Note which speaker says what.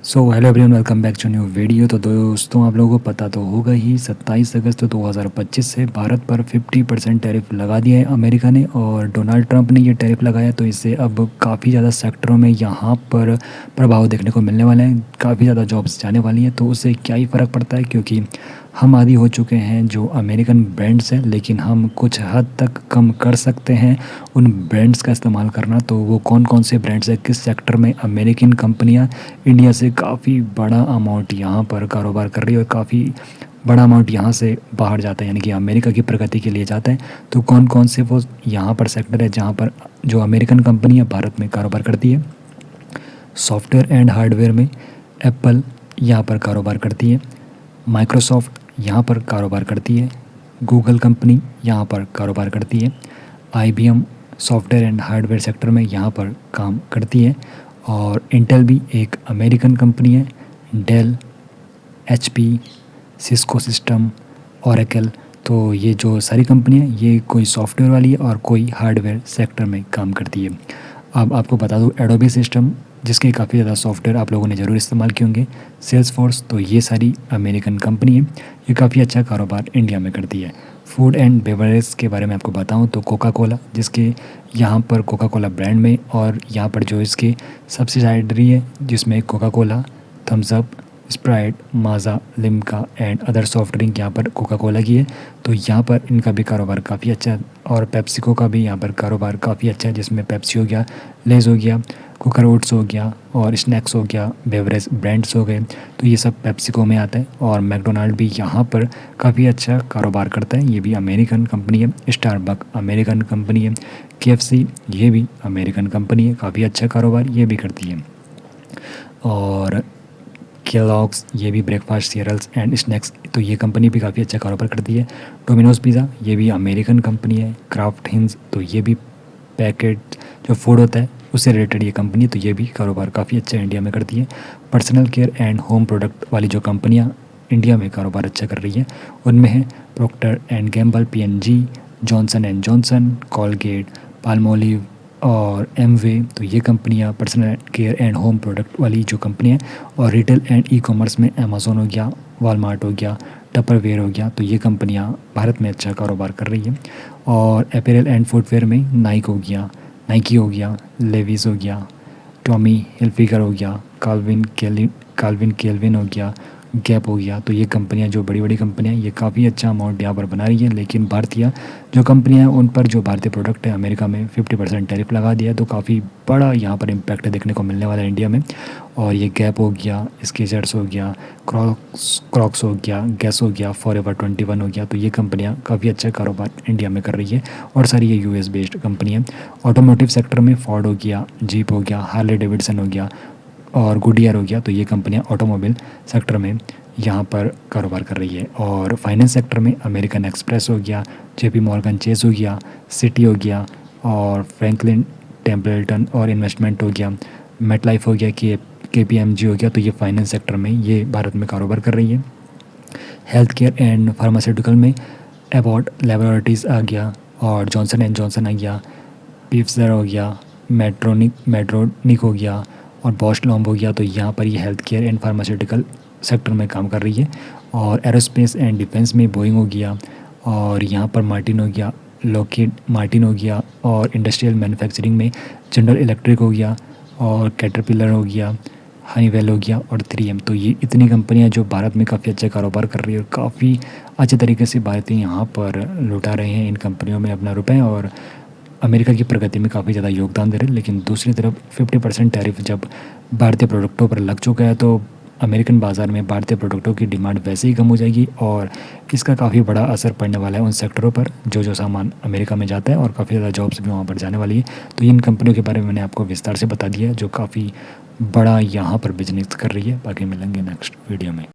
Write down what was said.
Speaker 1: So hello everyone, welcome back to new video. तो दोस्तों, आप लोगों को पता तो होगा ही 27 अगस्त 2025 से भारत पर 50% टैरिफ लगा दिया है अमेरिका ने, और डोनाल्ड ट्रंप ने ये टैरिफ लगाया। तो इससे अब काफ़ी ज़्यादा सेक्टरों में यहाँ पर प्रभाव देखने को मिलने वाला है, काफ़ी ज़्यादा जॉब्स जाने वाली हैं। तो उससे क्या ही फ़र्क पड़ता है, क्योंकि हम आदी हो चुके हैं जो अमेरिकन ब्रांड्स हैं, लेकिन हम कुछ हद तक कम कर सकते हैं उन ब्रांड्स का इस्तेमाल करना। तो वो कौन कौन से ब्रांड्स हैं, किस सेक्टर में अमेरिकन कंपनियां इंडिया से काफ़ी बड़ा अमाउंट यहाँ पर कारोबार कर रही है और काफ़ी बड़ा अमाउंट यहाँ से बाहर जाता है, यानी कि अमेरिका की प्रगति के लिए जाता है। तो कौन कौन से वो यहाँ पर सेक्टर है जहाँ पर जो अमेरिकन कंपनियाँ भारत में कारोबार करती है। सॉफ्टवेयर एंड हार्डवेयर में एप्पल यहाँ पर कारोबार करती है, माइक्रोसॉफ्ट यहाँ पर कारोबार करती है, गूगल कंपनी यहाँ पर कारोबार करती है, IBM software and hardware sector में यहाँ पर काम करती है, और इंटेल भी एक अमेरिकन कंपनी है, Dell, HP, Cisco system, Oracle. तो ये जो सारी कंपनियाँ, ये कोई सॉफ्टवेयर वाली है और कोई हार्डवेयर सेक्टर में काम करती है। अब आपको बता दूँ, एडोबी सिस्टम, जिसके काफ़ी ज़्यादा सॉफ्टवेयर आप लोगों ने ज़रूर इस्तेमाल किए होंगे, सेल्सफोर्स, तो ये सारी अमेरिकन कंपनी है। ये काफ़ी अच्छा कारोबार इंडिया में करती है। फूड एंड बेवरेज के बारे में आपको बताऊं तो कोका कोला, जिसके यहाँ पर कोका कोला ब्रांड में, और यहाँ पर जो इसके सब्सिडायरी है जिसमें Coca Cola, Thums Up, Sprite, Maaza, Limca and other soft drink यहाँ पर कोका कोला की है। तो यहाँ पर इनका भी कारोबार काफ़ी अच्छा है, और पेप्सिको का भी यहाँ पर कारोबार काफ़ी अच्छा है, जिसमें पेप्सी हो गया, लेज़ हो गया, कुकर ओट्स हो गया, और स्नैक्स हो गया, बेवरेज ब्रांड्स हो गए। तो ये सब पेप्सिको में आता है। और मैकडोनाल्ड भी यहाँ पर काफ़ी अच्छा कारोबार करता है, ये भी अमेरिकन कंपनी है। स्टारबक अमेरिकन कंपनी है। KFC ये भी अमेरिकन कंपनी है, काफ़ी अच्छा कारोबार ये भी करती है। और केलॉग्स ये भी ब्रेकफास्ट सीरियल्स एंड स्नैक्स, तो ये कंपनी भी काफ़ी अच्छा कारोबार करती है। डोमिनोज पिज़्ज़ा ये भी अमेरिकन कंपनी है। क्राफ्ट हिंस, तो ये भी पैकेट जो फूड होता है उससे रिलेटेड ये कंपनी, तो ये भी कारोबार काफ़ी अच्छा इंडिया में करती है। Personal care and home product वाली जो कंपनियां इंडिया में कारोबार अच्छा कर रही है, उनमें है Procter and Gamble, P&G, Johnson and Johnson, Colgate, Palmolive और एमवे। तो ये कंपनियां personal care and home product वाली जो कंपनियां हैं। और रिटेल एंड ई-कॉमर्स में अमेज़ॉन हो गया, वॉलमार्ट हो गया, टपरवेयर हो गया, तो ये कंपनियां भारत में अच्छा कारोबार कर रही है। और अपैरल एंड फुटवेयर में नाइकी हो गया, लेविस हो गया, टॉमी हिलफिगर हो गया, काल्विन केल्विन हो गया, गैप हो गया। तो ये कंपनियां, जो बड़ी बड़ी कंपनियां, ये काफ़ी अच्छा अमाउंट यहाँ पर बना रही है। लेकिन भारतीय जो कंपनियां हैं उन पर जो भारतीय प्रोडक्ट है अमेरिका में 50% टैरिफ लगा दिया है। तो काफ़ी बड़ा यहाँ पर इम्पैक्ट देखने को मिलने वाला है इंडिया में। और ये गैप हो गया, स्केचर्स हो गया, क्रॉक्स हो गया, गैस हो गया, फॉरएवर 21 हो गया। तो ये कंपनियाँ काफ़ी अच्छा कारोबार इंडिया में कर रही है, और सारी ये US बेस्ड कंपनी है। ऑटोमोटिव सेक्टर में फोर्ड हो गया, जीप हो गया, हार्ले डेविडसन हो गया और गुडियर हो गया। तो ये कंपनियां ऑटोमोबाइल सेक्टर में यहाँ पर कारोबार कर रही है। और फाइनेंस सेक्टर में अमेरिकन एक्सप्रेस हो गया, JP मॉर्गन चेस हो गया, सिटी हो गया, और फ्रैंकलिन टेम्पल्टन और इन्वेस्टमेंट हो गया, मेटलाइफ हो गया, KPMG हो गया। तो ये फाइनेंस सेक्टर में ये भारत में कारोबार कर रही है। हेल्थ केयर एंड फार्मास्यूटिकल में एबॉट लेबोरेटरीज आ गया, और जॉनसन एंड जॉनसन आ गया, पिफजर हो गया, मेट्रोनिक हो गया, और बॉश लॉम्ब हो गया। तो यहाँ पर ये health care and pharmaceutical sector में काम कर रही है। और एरोस्पेस एंड डिफेंस में बोइंग हो गया, और यहाँ पर मार्टिन हो गया, लॉकहीड मार्टिन हो गया, और इंडस्ट्रियल मैन्युफैक्चरिंग में जनरल इलेक्ट्रिक हो गया, और कैटरपिलर हो गया, हनीवेल हो गया, और 3M। तो ये इतनी कंपनियां जो भारत में काफ़ी अच्छा कारोबार कर रही है, और काफ़ी अच्छे तरीके से भारतीय यहाँ पर लुटा रहे हैं इन कंपनियों में अपना रुपए, और अमेरिका की प्रगति में काफ़ी ज़्यादा योगदान दे रहे हैं। लेकिन दूसरी तरफ 50% टैरिफ जब भारतीय प्रोडक्टों पर लग चुका है, तो अमेरिकन बाज़ार में भारतीय प्रोडक्टों की डिमांड वैसे ही कम हो जाएगी, और इसका काफ़ी बड़ा असर पड़ने वाला है उन सेक्टरों पर जो सामान अमेरिका में जाता है, और काफ़ी ज़्यादा जॉब्स भी वहाँ पर जाने वाली है। तो इन कंपनियों के बारे में मैंने आपको विस्तार से बता दिया है, जो काफ़ी बड़ा यहाँ पर बिजनेस कर रही है। बाकी मिलेंगे नेक्स्ट वीडियो में।